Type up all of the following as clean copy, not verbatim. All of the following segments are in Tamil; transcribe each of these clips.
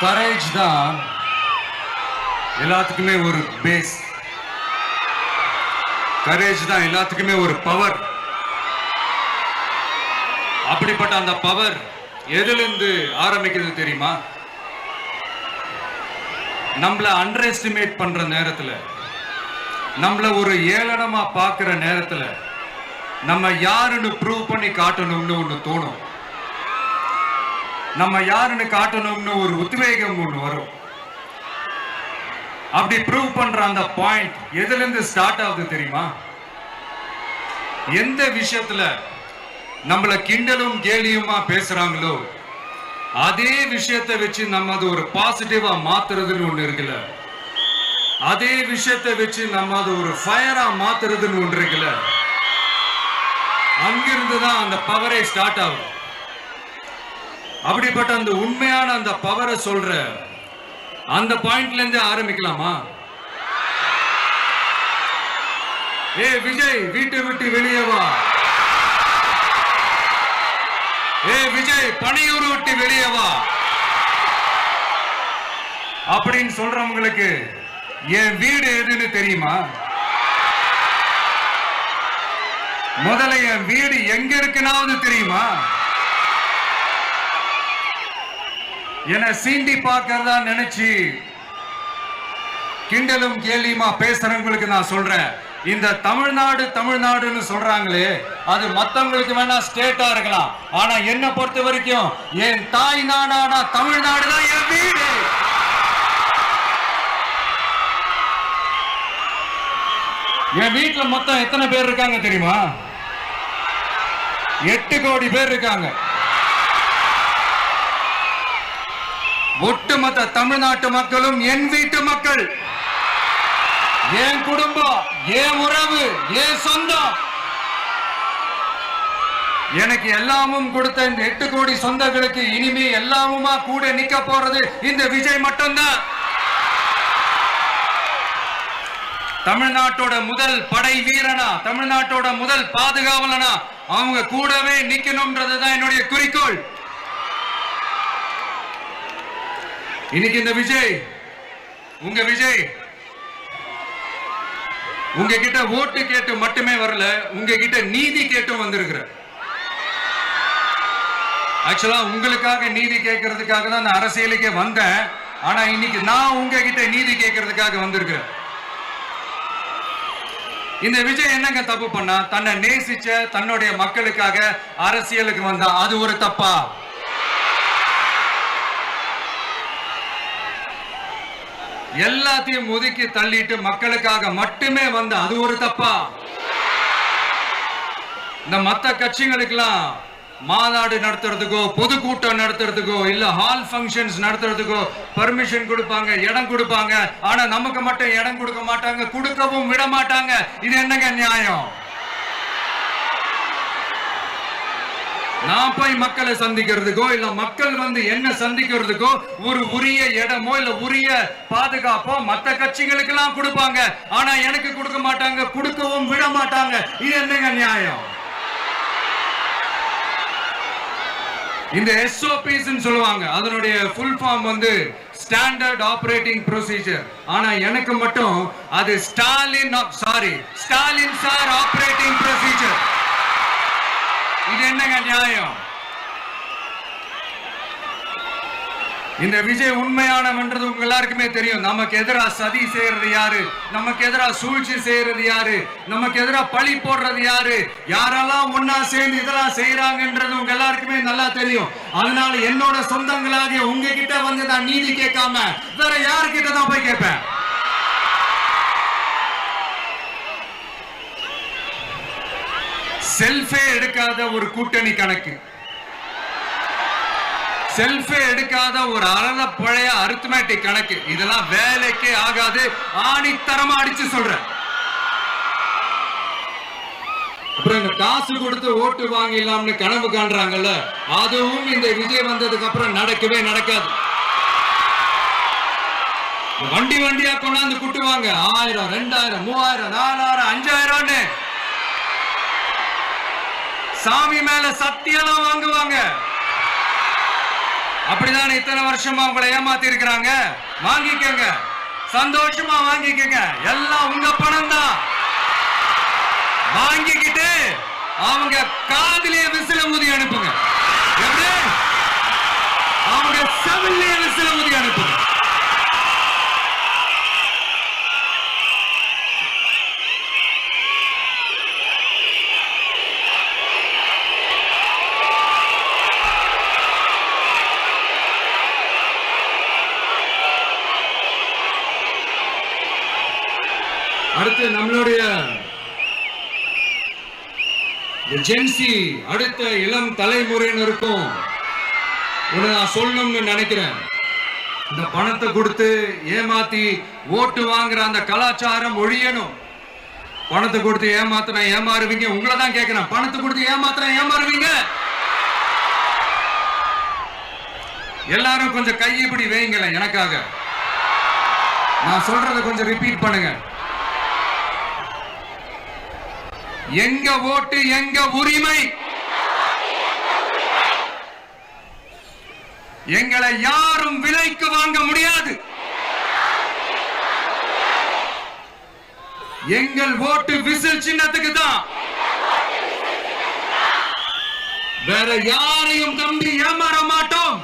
கரேஜ் தான் எல்லாத்துக்குமே ஒரு பேஸ். கரேஜ் தான் எல்லாத்துக்குமே ஒரு பவர். அப்படிப்பட்ட அந்த பவர் எதிலிருந்து ஆரம்பிக்கிறது தெரியுமா? நம்மள அண்டர் எஸ்டிமேட் பண்ற நேரத்துல, நம்மள ஒரு ஏளனமா பார்க்கிற நேரத்துல, நம்ம யாருன்னு ப்ரூவ் பண்ணி காட்டணும்னு ஒண்ணு தோணும். நம்ம யாருன்னு காட்டணும்னு ஒரு உத்வேகம் ஒண்ணு வரும். அப்படி ப்ரூவ் பண்ற அந்த பாயிண்ட் எதுல இருந்து ஸ்டார்ட் ஆகுது தெரியுமா? எந்த விஷயத்துல நம்மள கிண்டலும் கேலியுமா பேசுறாங்களோ அதே விஷயத்தை வச்சு நம்ம அது ஒரு பாசிட்டிவா மாத்துறதுன்னு ஒண்ணு இருக்குல்ல, அதே விஷயத்தை வச்சு நம்ம அது ஒரு ஃபயரா மாத்துறதுன்னு ஒன்று இருக்குல்ல, அங்கிருந்து தான் அந்த பவரே ஸ்டார்ட் ஆகும். அப்படிப்பட்ட அந்த உண்மையான அந்த பவரை சொல்ற அந்த பாயிண்ட்ல இருந்து ஆரம்பிக்கலாமா? ஏ விஜய், வீட்டை விட்டு வெளியே வா. ஏ விஜய், பணியூர் விட்டு வெளியே வா அப்படின்னு சொல்றவங்களுக்கு என் வீடு எதுன்னு தெரியுமா? முதல்ல என் வீடு எங்க இருக்குனாவது தெரியுமா? என சீண்டி பார்க்கறதா நினைச்சு கிண்டலும் கேலியுமா பேசுறவங்களுக்கு நான் சொல்றேன், இந்த தமிழ்நாடு தமிழ்நாடுன்னு சொல்றாங்களே, அது மத்தவங்களுக்கு வேணா ஸ்டேட்டா இருக்கலாம். ஆனா என்ன பொறுத்த வரைக்கும் என் தாய் நாடான தமிழ்நாடு தான் என் வீடு. என் வீட்டுல மொத்தம் எத்தனை பேர் இருக்காங்க தெரியுமா? 8 கோடி பேர் இருக்காங்க. ஒட்டுமொத்த தமிழ்நாட்டு மக்களும் என் வீட்டு மக்கள், என் குடும்பம், என் உறவு, என் சொந்தம். எனக்கு எல்லாமும் கொடுத்த இந்த 8 கோடி சொந்தங்களுக்கு இனிமே எல்லாமுமா கூட நிக்க போறது இந்த விஜய் மட்டும்தான். தமிழ்நாட்டோட முதல் படை வீரனா, தமிழ்நாட்டோட முதல் பாதுகாவலனா அவங்க கூடவே நிக்கணும்ன்றதுதான் என்னுடைய குறிக்கோள். இன்னைக்கு இந்த விஜய், உங்க விஜய் உங்ககிட்ட ஓட்டு கேட்டு மட்டுமே வரல, உங்ககிட்ட நீதி கேட்டும் வந்திருக்கிற. ஆக்சுவலா உங்களுக்காக நீதி கேட்கறதுக்காக தான் நான் அரசியலுக்கே வந்தேன். ஆனா இன்னைக்கு நான் உங்ககிட்ட நீதி கேட்கறதுக்காக வந்திருக்கிறேன். இந்த விஜய் என்னங்க தப்பு பண்ணா? தன்னை நேசிச்ச தன்னுடைய மக்களுக்காக அரசியலுக்கு வந்தா அது ஒரு தப்பா? எல்லாத்தையும் ஒதுக்கி தள்ளிட்டு மக்களுக்காக மட்டுமே வந்த அது ஒரு தப்பா? இந்த மத்த கட்சிகளுக்கெல்லாம் மாநாடு நடத்துறதுக்கோ பொதுக்கூட்டம் நடத்துறதுக்கோ இல்ல ஹால் ஃபங்க்ஷன்ஸ் நடத்துறதுக்கோ பர்மிஷன் கொடுப்பாங்க, இடம் கொடுப்பாங்க. ஆனா நமக்கு மட்டும் இடம் கொடுக்க மாட்டாங்க, கொடுக்கவும் விட மாட்டாங்க. இது என்னங்க நியாயம்? நான் போய் மக்களை சந்திக்கிறதுக்கோ இல்ல மக்கள் வந்து என்ன சந்திக்கிறதுக்கோ ஒரு உரிய இடமோ இல்ல உரிய பாதுகாப்போ மத்த கட்சிகளுக்கு எல்லாம் கொடுப்பாங்க. ஆனா எனக்கு கொடுக்க மாட்டாங்க, கொடுக்கவும் விட மாட்டாங்க. இது என்னங்க நியாயம்? இந்த SOPs சொல்லுவாங்க, அதனுடைய ஃபுல் ஃபார்ம் வந்து ஸ்டாண்டர்ட் ஆபரேட்டிங் ப்ரொசீஜர். ஆனா எனக்கு மட்டும் அது ஸ்டாலின் சார் ஆபரேட்டிங் ப்ரொசீஜர். இது என்னங்க நியாயம்? இந்த விஜய் உண்மையானவன்றது உங்க எல்லாருக்குமே தெரியும். நமக்கு எதிராக சதி செய்யறது யாரு, நமக்கு எதிராக சூழ்ச்சி செய்யறது யாரு, நமக்கு எதிராக பழி போடுறது யாரு, யாரெல்லாம் ஒன்னா சேர்ந்து இதெல்லாம் செய்யறாங்கன்றது உங்க எல்லாருக்குமே நல்லா தெரியும். அதனால என்னோட சொந்தங்களாகிய உங்ககிட்ட வந்து நான் நீதி கேட்காம வேற யாருக்கிட்ட தான் போய் கேட்பேன்? செல்ஃபே எடுக்காத ஒரு கூட்டணி கணக்கு, செல்ஃபே எடுக்காத ஒரு அறத பழைய அரித்மெட்டிக் கணக்கு, இதெல்லாம் வேலைக்கே ஆகாது. ஆணித்தரமா அடிச்சு சொல்றேன். அப்புறம் இந்த காசு கொடுத்து ஓட்டு வாங்கிடலாம்னு கனவு காண்றாங்கல்ல, அதுவும் இந்த விஜய் வந்ததுக்கு அப்புறம் நடக்கவே நடக்காது. வண்டி வண்டியா கொண்டாந்து குட்டுவாங்க. 1000, 2000, 3000, 4000, 5000 சாமி மேல சத்தியெல்லாம் வாங்குவாங்க. அப்படிதான் இத்தனை வருஷமா உங்களை ஏமாத்தி இருக்கிறாங்க. வாங்கிக்கங்க, சந்தோஷமா வாங்கிக்கங்க. எல்லாம் உங்க பணம் தான். வாங்கிக்கிட்டு அவங்க காதிலே விசில ஊதி அனுப்புங்க. எப்படி? அவங்க செவிலே விசில ஊதி அனுப்புங்க. அடுத்து நம்மளுடைய ஜென்சி அடுத்த இளம் தலைமுறையினருக்கும் ஒண்ணு நான் சொல்லணும்னு நினைக்கிறேன். இந்த பணத்தை கொடுத்து ஏமாத்தி ஓட்டு வாங்குற அந்த கலாச்சாரம் ஒழியணும். பணத்தை கொடுத்து ஏமாத்தினா ஏமாறுவீங்க. உங்களை தான் கேட்கிறேன், பணத்தை கொடுத்து ஏமாத்தினா ஏமாறுவீங்க? எல்லாரும் கொஞ்சம் கையப்படி வைங்களேன் எனக்காக. நான் சொல்றதை கொஞ்சம் ரிப்பீட் பண்ணுங்க. எங்க ஓட்டு எங்க உரிமை. எங்களை யாரும் விலைக்கு வாங்க முடியாது. எங்கள் ஓட்டு விசில் சின்னத்துக்கு தான். வேற யாரையும் நம்பி ஏமாற மாட்டோம்.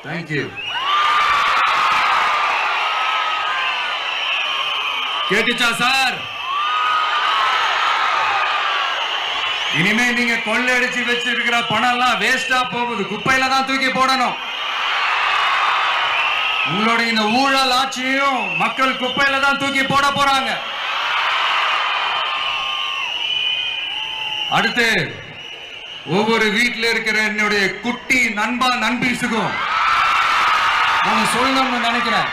தேங்க்யூ. கேட்டுச்சா சார்? இனிமே நீங்க கொள்ளையடிச்சு வச்சிருக்கிற பணம் எல்லாம் வேஸ்டா போகுது. குப்பையில தான் தூக்கி போடணும். உங்களுடைய இந்த ஊழல் ஆட்சியும் மக்கள் குப்பையில தான் தூக்கி போட போறாங்க. அடுத்து ஒவ்வொரு வீட்டில் இருக்கிற என்னுடைய குட்டி நண்பா நண்பீஸுக்கும் நான் சொல்லணும்னு நினைக்கிறேன்.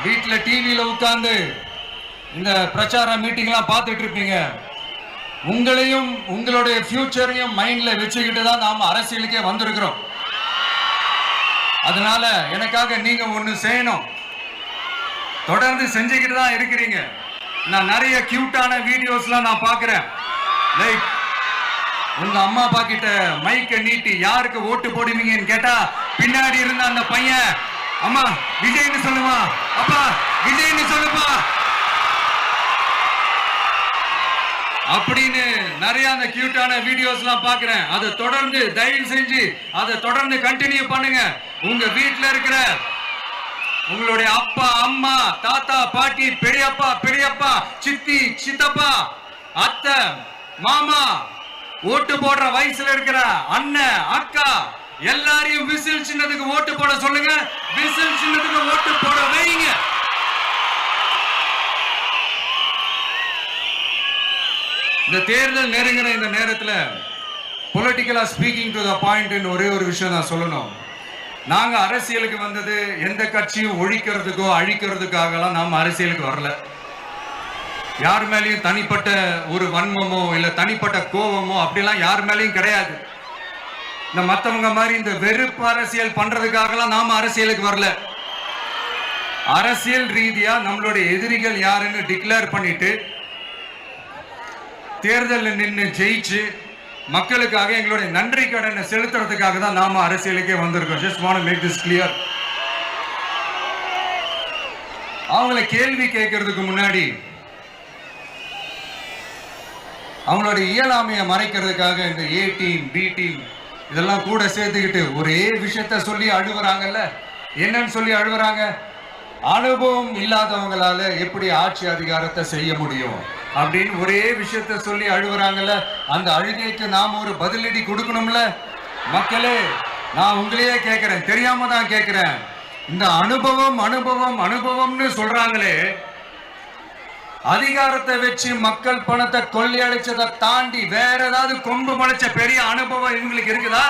வீட்டில் டிவியில உட்கார்ந்து இந்த பிரச்சார மீட்டிங் எல்லாம் பார்த்துட்டு இருப்பீங்க. உங்களையும் உங்களுடைய ஃபியூச்சரையும் மைண்ட்ல வச்சுக்கிட்டு தான் நாம அரசியலுக்கே வந்திருக்கிறோம். அதனால எனக்காக நீங்க ஒண்ணு செய்யணும். தொடர்ந்து செஞ்சுக்கிட்டு தான் இருக்கிறீங்க. நான் நிறைய கியூட்டான வீடியோஸ்லாம் நான் பார்க்கிறேன். லைக் உங்க அம்மா அப்பா கிட்ட மைக்க நீட்டி யாருக்கு ஓட்டு போடுவீங்கன்னு கேட்டா பின்னாடி இருந்த அந்த பையன், அம்மா விஜய்னு சொல்லுவா, அப்பா விஜய்னு சொல்லுப்பா அப்படின்னு நிறைய அந்த கியூட்டான வீடியோஸ் எல்லாம் பாக்குறேன். அதை தொடர்ந்து தயவு செஞ்சு அதை தொடர்ந்து கண்டினியூ பண்ணுங்க. உங்க வீட்டுல இருக்கிற உங்களுடைய அப்பா அம்மா தாத்தா பாட்டி பெரியப்பா பெரியப்பா சித்தி சித்தப்பா அத்தை மாமா ஓட்டு போடுற வயசுல இருக்கிற அண்ணன் அக்கா எல்லாரையும் விசில் சின்னத்துக்கு ஓட்டு போட சொல்லுங்க. விசில் சின்னத்துக்கு ஓட்டு போட வைங்க. இந்த தேர்தல் நெருங்கிற இந்த நேரத்தில் பொலிட்டிக்கலா ஸ்பீக்கிங் டு த பாயிண்ட் ஒரே ஒரு விஷயம் நான் சொல்லணும். நாங்க அரசியலுக்கு வந்தது எந்த கட்சியும் ஒழிக்கிறதுக்கோ அழிக்கிறதுக்காகலாம் நாம அரசியலுக்கு வரல. யார் மேலேயும் தனிப்பட்ட ஒரு வன்மமோ இல்ல தனிப்பட்ட கோபமோ அப்படிலாம் யார் மேலேயும் கிடையாது. இந்த மற்றவங்க மாதிரி இந்த வெறுப்பு அரசியல் பண்றதுக்காகலாம் நாம அரசியலுக்கு வரல. அரசியல் ரீதியா நம்மளுடைய எதிரிகள் யாருன்னு டிக்ளேர் பண்ணிட்டு தேர்தலில் நின்று ஜெயிச்சு மக்களுக்காக எங்களுடைய நன்றி கடனை செலுத்துறதுக்காக தான் நாம அரசியலுக்கே வந்திருக்கோம். Just want to make this clear. அவங்கள கேள்வி கேட்கறதுக்கு முன்னாடி அவங்களோட இயலாமையை மறைக்கிறதுக்காக இந்த ஏ டீம் பி டீம் இதெல்லாம் கூட சேர்த்துக்கிட்டு ஒரே விஷயத்த சொல்லி அழுவுறாங்கல்ல. என்னன்னு சொல்லி அழுவுறாங்க? அனுபவம் இல்லாதவங்களால எப்படி ஆட்சி அதிகாரத்தை செய்ய முடியும் அப்படின்னு ஒரே விஷயத்த சொல்லி அழுவுறாங்கல்ல. அந்த அழுகைக்கு நாம ஒரு பதிலடி கொடுக்கணும்ல. மக்களே, நான் உங்களையே கேட்கிறேன், தெரியாம தான் கேட்கிறேன். இந்த அனுபவம் அனுபவம் அனுபவம்னு சொல்றாங்களே, அதிகாரத்தை வச்சு மக்கள் பணத்தை கொள்ளையடிச்சதை தாண்டி வேற ஏதாவது கொம்பு முளைச்ச பெரிய அனுபவம் இவங்களுக்கு இருக்குதா?